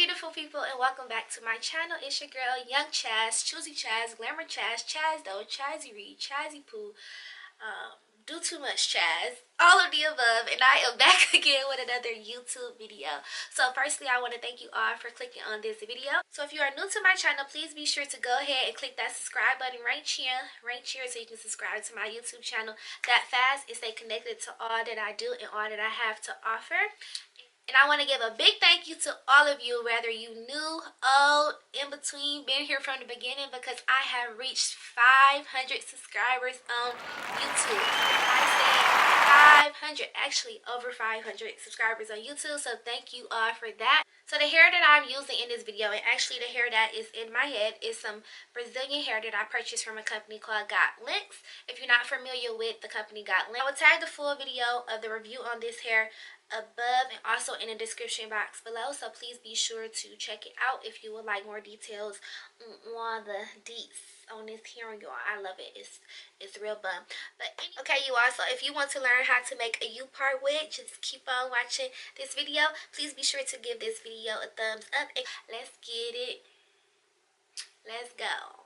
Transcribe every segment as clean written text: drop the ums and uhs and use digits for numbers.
beautiful people, and welcome back to my channel. It's your girl, Young CHAZ, Choosy CHAZ, Glamour CHAZ, CHAZ Doe, CHAZzy Reed, CHAZzy Poo, Do Too Much CHAZ, all of the above, and I am back again with another YouTube video. So firstly, I want to thank you all for clicking on this video. So if you are new to my channel, please be sure to go ahead and click that subscribe button right here so you can subscribe to my YouTube channel that fast and stay connected to all that I do and all that I have to offer. And I want to give a big thank you to all of you, whether you new, old, in between, been here from the beginning, because I have reached 500 subscribers on YouTube. I said 500, actually over 500 subscribers on YouTube, so thank you all for that. So the hair that I'm using in this video, and actually the hair that is in my head, is some Brazilian hair that I purchased from a company called Got Links. If you're not familiar with the company Got Links, I will tag the full video of the review on this hair above and also in the description box below, so please be sure to check it out if you would like more details on the deets on this hair, y'all. I love it. It's real bum. But okay, you all, so if you want to learn how to make a U-part wig, just keep on watching this video. Please be sure to give this video a thumbs up and let's get it. Let's go.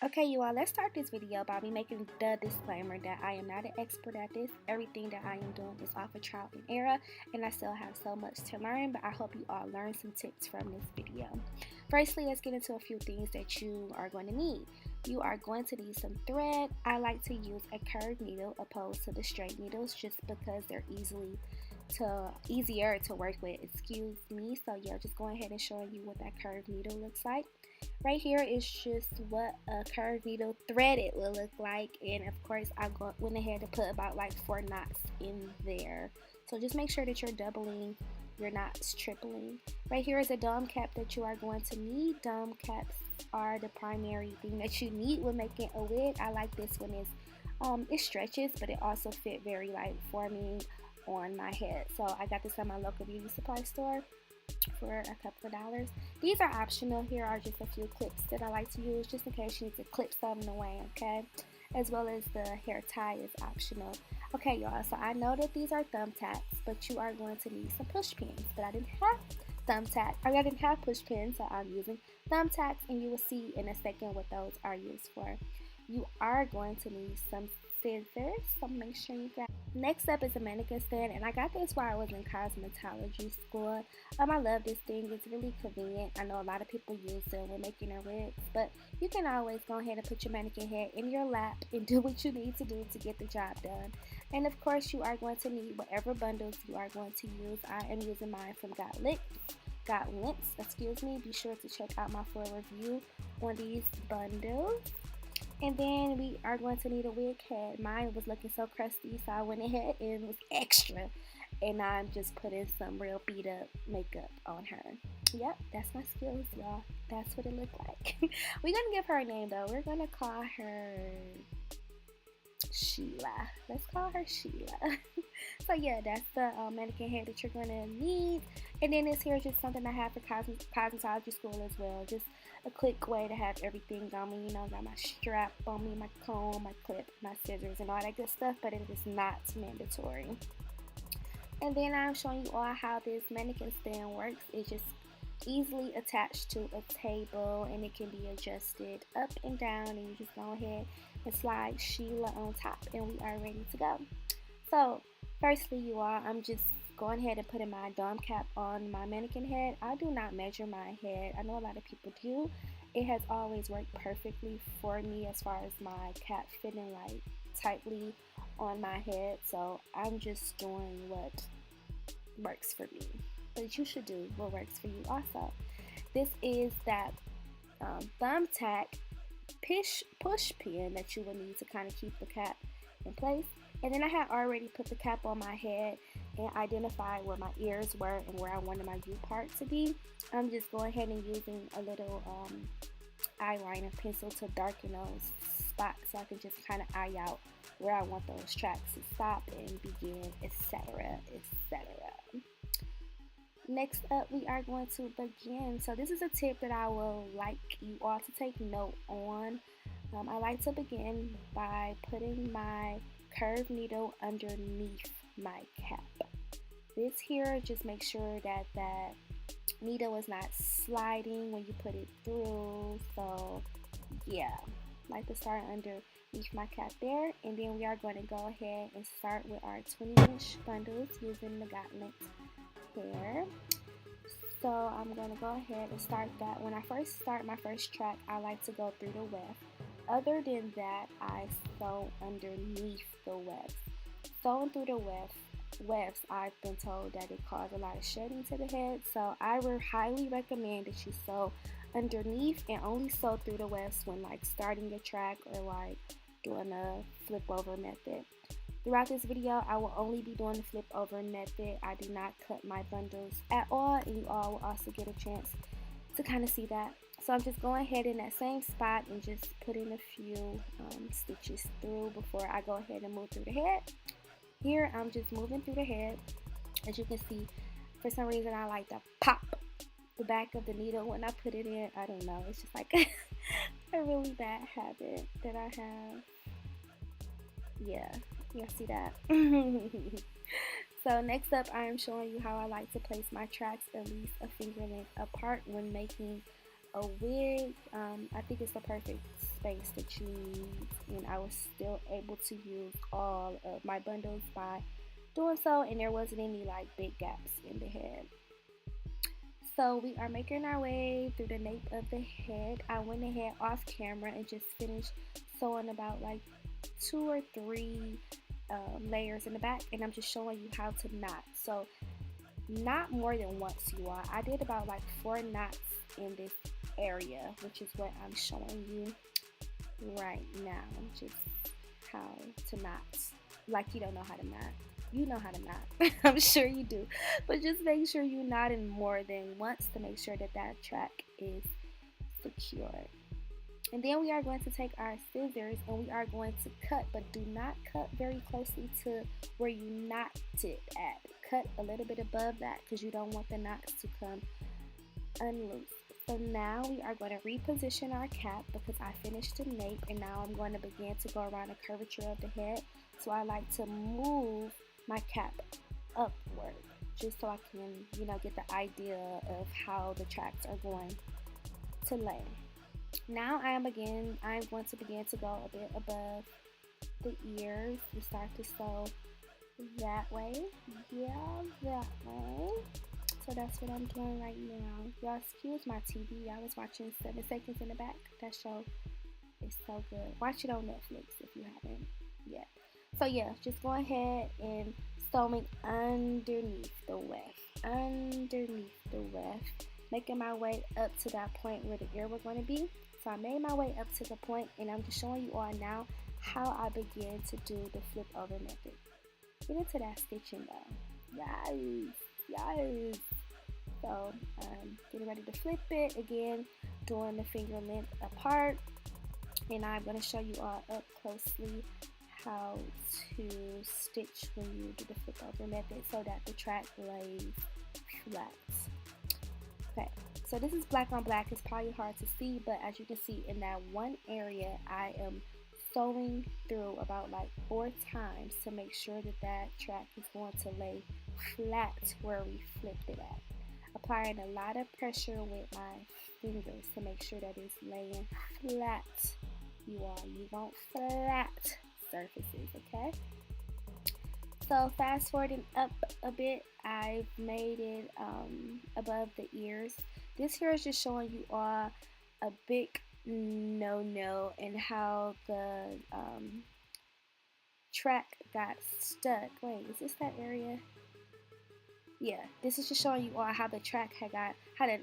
Okay, you all, let's start this video by me making the disclaimer that I am not an expert at this. Everything that I am doing is off of trial and error, and I still have so much to learn, but I hope you all learn some tips from this video. Firstly, let's get into a few things that you are going to need. You are going to need some thread. I like to use a curved needle opposed to the straight needles just because they're easier to work with, excuse me. So yeah, just going ahead and showing you what that curved needle looks like. Right here is just what a curved needle threaded will look like, and of course I went ahead and put about like 4 knots in there. So just make sure that you're doubling your knots, tripling. Right here is a dome cap that you are going to need. Dome caps are the primary thing that you need when making a wig. I like this one. It stretches, but it also fit very like forming on my head. So I got this at my local beauty supply store for a couple of dollars. These are optional. Here are just a few clips that I like to use just in case you need to clip something away, okay? As well as the hair tie is optional. Okay, y'all, so I know that these are thumbtacks, but you are going to need some push pins. But I didn't have push pins, so I'm using thumbtacks, and you will see in a second what those are used for. You are going to need some scissors, so make sure you grab. Next up is a mannequin stand, and I got this while I was in cosmetology school. I love this thing. It's really convenient. I know a lot of people use them when making their wigs, but you can always go ahead and put your mannequin head in your lap and do what you need to do to get the job done. And of course, you are going to need whatever bundles you are going to use. I am using mine from Got Links, excuse me. Be sure to check out my full review on these bundles. And then we are going to need a wig head. Mine was looking so crusty, so I went ahead and it was extra. And I'm just putting some real beat up makeup on her. Yep, that's my skills, y'all. That's what it looked like. We're going to give her a name, though. We're going to call her Sheila. Let's call her Sheila. So yeah, that's the mannequin head that you're going to need. And then this here is just something I have for cosmetology school as well. Just a quick way to have everything on me. You know, got my strap on me, my comb, my clip, my scissors, and all that good stuff, but it is not mandatory. And then I'm showing you all how this mannequin stand works. It's just easily attached to a table, and it can be adjusted up and down, and you just go ahead and slide Sheila on top, and we are ready to go. So firstly, you all, I'm just going ahead and putting my dome cap on my mannequin head. I do not measure my head. I know a lot of people do. It has always worked perfectly for me as far as my cap fitting like tightly on my head. So I'm just doing what works for me. But you should do what works for you also. This is that thumbtack push pin that you will need to kind of keep the cap in place. And then I had already put the cap on my head and identified where my ears were and where I wanted my U part to be. I'm just going ahead and using a little eyeliner pencil to darken those spots so I can just kind of eye out where I want those tracks to stop and begin, etc., etc. Next up, we are going to begin. So this is a tip that I will like you all to take note on. I like to begin by putting my curved needle underneath my cap. this here, just make sure that that needle is not sliding when you put it through. So yeah, like to start underneath my cap there, and then we are going to go ahead and start with our 20-inch bundles using the gauntlet here. So I'm going to go ahead and start that. When I first start my first track, I like to go through the weft. Other than that, I sew underneath the weft. Sewing through the wefts, I've been told that it causes a lot of shedding to the head, so I would highly recommend that you sew underneath and only sew through the wefts when like starting your track or like doing a flip over method. Throughout this video, I will only be doing the flip over method. I do not cut my bundles at all, and you all will also get a chance to kind of see that. So I'm just going ahead in that same spot and just putting a few stitches through before I go ahead and move through the head. Here I'm just moving through the head. As you can see, for some reason I like to pop the back of the needle when I put it in. I don't know, it's just like a really bad habit that I have. Yeah, you'll see that. So next up, I am showing you how I like to place my tracks at least a finger length apart when making a wig. I think it's the perfect space that you need, and I was still able to use all of my bundles by doing so, and there wasn't any like big gaps in the head. So we are making our way through the nape of the head. I went ahead off camera and just finished sewing about like 2 or 3 layers in the back, and I'm just showing you how to knot. So not more than once, you all. I did about like 4 knots in this area, which is what I'm showing you right now. Just how to knot. Like you don't know how to knot. You know how to knot. I'm sure you do. But just make sure you knot in more than once to make sure that that track is secured. And then we are going to take our scissors and we are going to cut, but do not cut very closely to where you knocked it at. Cut a little bit above that because you don't want the knots to come unloose. So now we are going to reposition our cap because I finished the nape, and now I'm going to begin to go around the curvature of the head. So I like to move my cap upward just so I can, you know, get the idea of how the tracks are going to lay. Now I'm going to begin to go a bit above the ears and start to sew that way. Yeah, that way. So that's what I'm doing right now. Y'all excuse my TV. I was watching 7 Seconds in the Back. That show is so good. Watch it on Netflix if you haven't yet. So yeah, just go ahead and sewing underneath the weft. Underneath the weft. Making my way up to that point where the ear was going to be. So I made my way up to the point, and I'm just showing you all now how I begin to do the flip over method. Get into that stitching though. Yes, yes. So getting ready to flip it again, doing the finger length apart, and I'm going to show you all up closely how to stitch when you do the flip over method so that the track lays flat. Okay, so this is black on black. It's probably hard to see, but as you can see in that one area, I am sewing through about like 4 times to make sure that that track is going to lay flat where we flipped it at. Applying a lot of pressure with my fingers to make sure that it's laying flat. You want flat surfaces, okay? So fast forwarding up a bit, I've made it above the ears. This here is just showing you all a big no and how the track got stuck. Wait, is this that area? Yeah, this is just showing you all how the track how the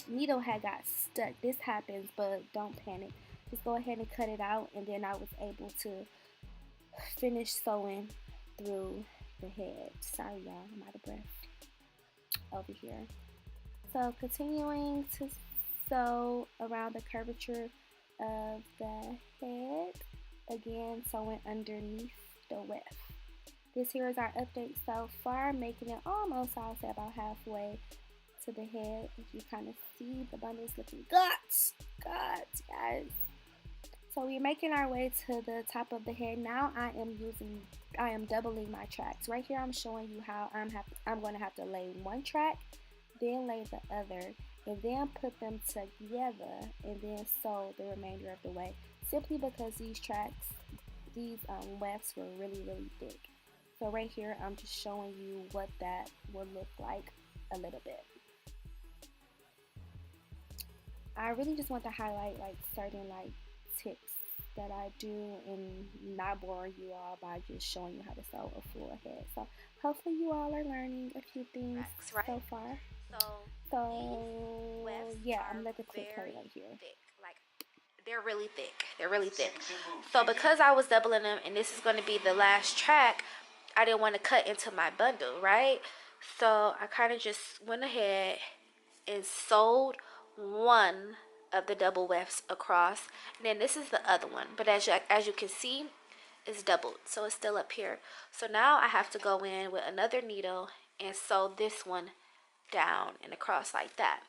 needle had got stuck. This happens, but don't panic. Just go ahead and cut it out, and then I was able to finish sewing through the head. Sorry y'all, I'm out of breath over here. So continuing to sew around the curvature of the head, again sewing underneath the weft. This here is our update so far, making it almost, I'll say about halfway to the head. If you kind of see the bundles looking guts, guys. So we're making our way to the top of the head. Now I am using I am doubling my tracks. Right here I'm showing you how I'm going to have to lay one track, then lay the other, and then put them together and then sew the remainder of the way. Simply because these tracks, these wefts were really thick. So right here I'm just showing you what that will look like a little bit. I really just want to highlight like certain like tips that I do and not bore you all by just showing you how to sew a full head. So hopefully you all are learning a few things right? so far. So Yeah, I'm gonna let the clip play right here. thick. Like they're really thick. They're really thick. So because I was doubling them and this is going to be the last track, I didn't want to cut into my bundle, right? So I kind of just went ahead and sewed one of the double wefts across, and then this is the other one. But as you can see, it's doubled, so it's still up here. So now I have to go in with another needle and sew this one down and across like that.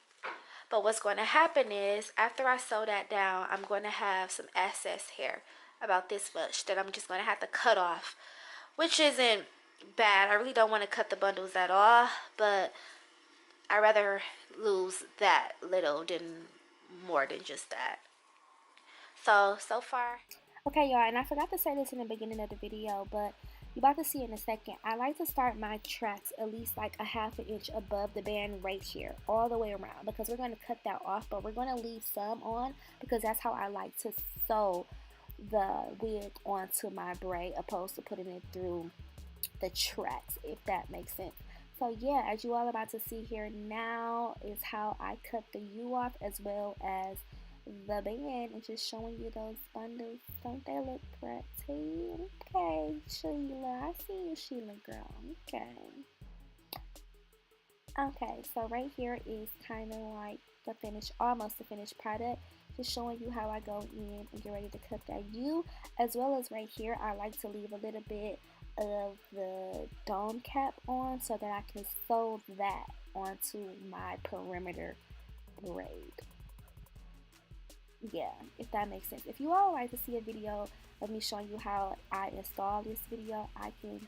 But what's going to happen is after I sew that down, I'm going to have some excess hair, about this much, that I'm just going to have to cut off, which isn't bad. I really don't want to cut the bundles at all, but I'd rather lose that little than more than just that. So far. Okay, y'all, and I forgot to say this in the beginning of the video, but you're about to see in a second. I like to start my tracks at least like a half an inch above the band right here, all the way around, because we're going to cut that off, but we're going to leave some on because that's how I like to sew the wig onto my braid, opposed to putting it through the tracks, if that makes sense. So yeah, as you all about to see here now is how I cut the U off as well as the band, and just showing you those bundles. Don't they look pretty? Okay, Sheila, I see you, Sheila girl. Okay, so right here is kind of like the finished, almost the finished product. Just showing you how I go in and get ready to cut that U, as well as right here I like to leave a little bit of the dome cap on so that I can sew that onto my perimeter braid. Yeah, if that makes sense. If you all would like to see a video of me showing you how I install this video, I can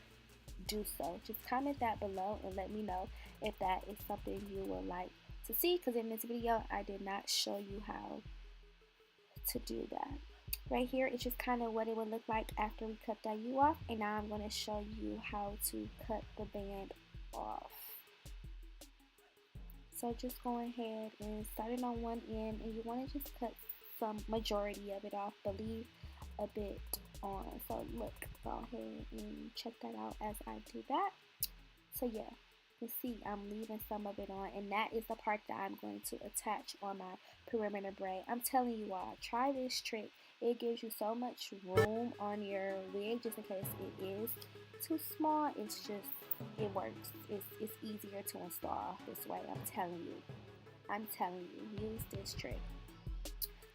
do so. Just comment that below and let me know if that is something you would like to see, because in this video I did not show you how to do that. Right here it's just kind of what it would look like after we cut that U off, and now I'm going to show you how to cut the band off. So just go ahead and start it on one end, and you want to just cut some majority of it off, but leave a bit on. So look, go ahead and check that out as I do that. So yeah, you see I'm leaving some of it on, and that is the part that I'm going to attach on my perimeter braid. I'm telling you all, try this trick. It gives you so much room on your wig, just in case it is too small. It's just, it works. It's easier to install this way. I'm telling you, use this trick.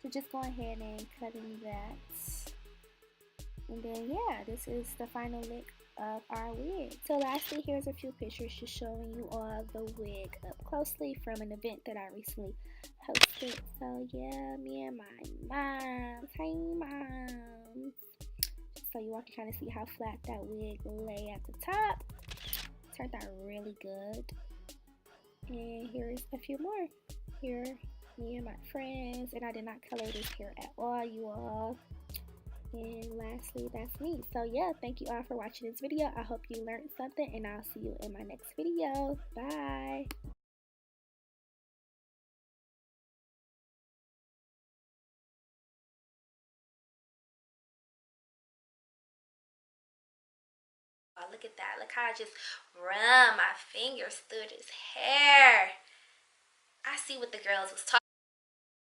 So just go ahead and cut in that, and then yeah, this is the final look of our wig. So lastly, here's a few pictures just showing you all the wig up closely from an event that I recently hosted. So yeah, me and my mom, hey mom. So you all can kind of see how flat that wig lay at the top. Turned out really good. And here's a few more. Here, me and my friends, and I did not color this hair at all, you all. And lastly, that's me. So yeah, thank you all for watching this video. I hope you learned something, and I'll see you in my next video. Bye. Oh, look at that. Look how I just run my fingers through this hair. I see what the girls was talking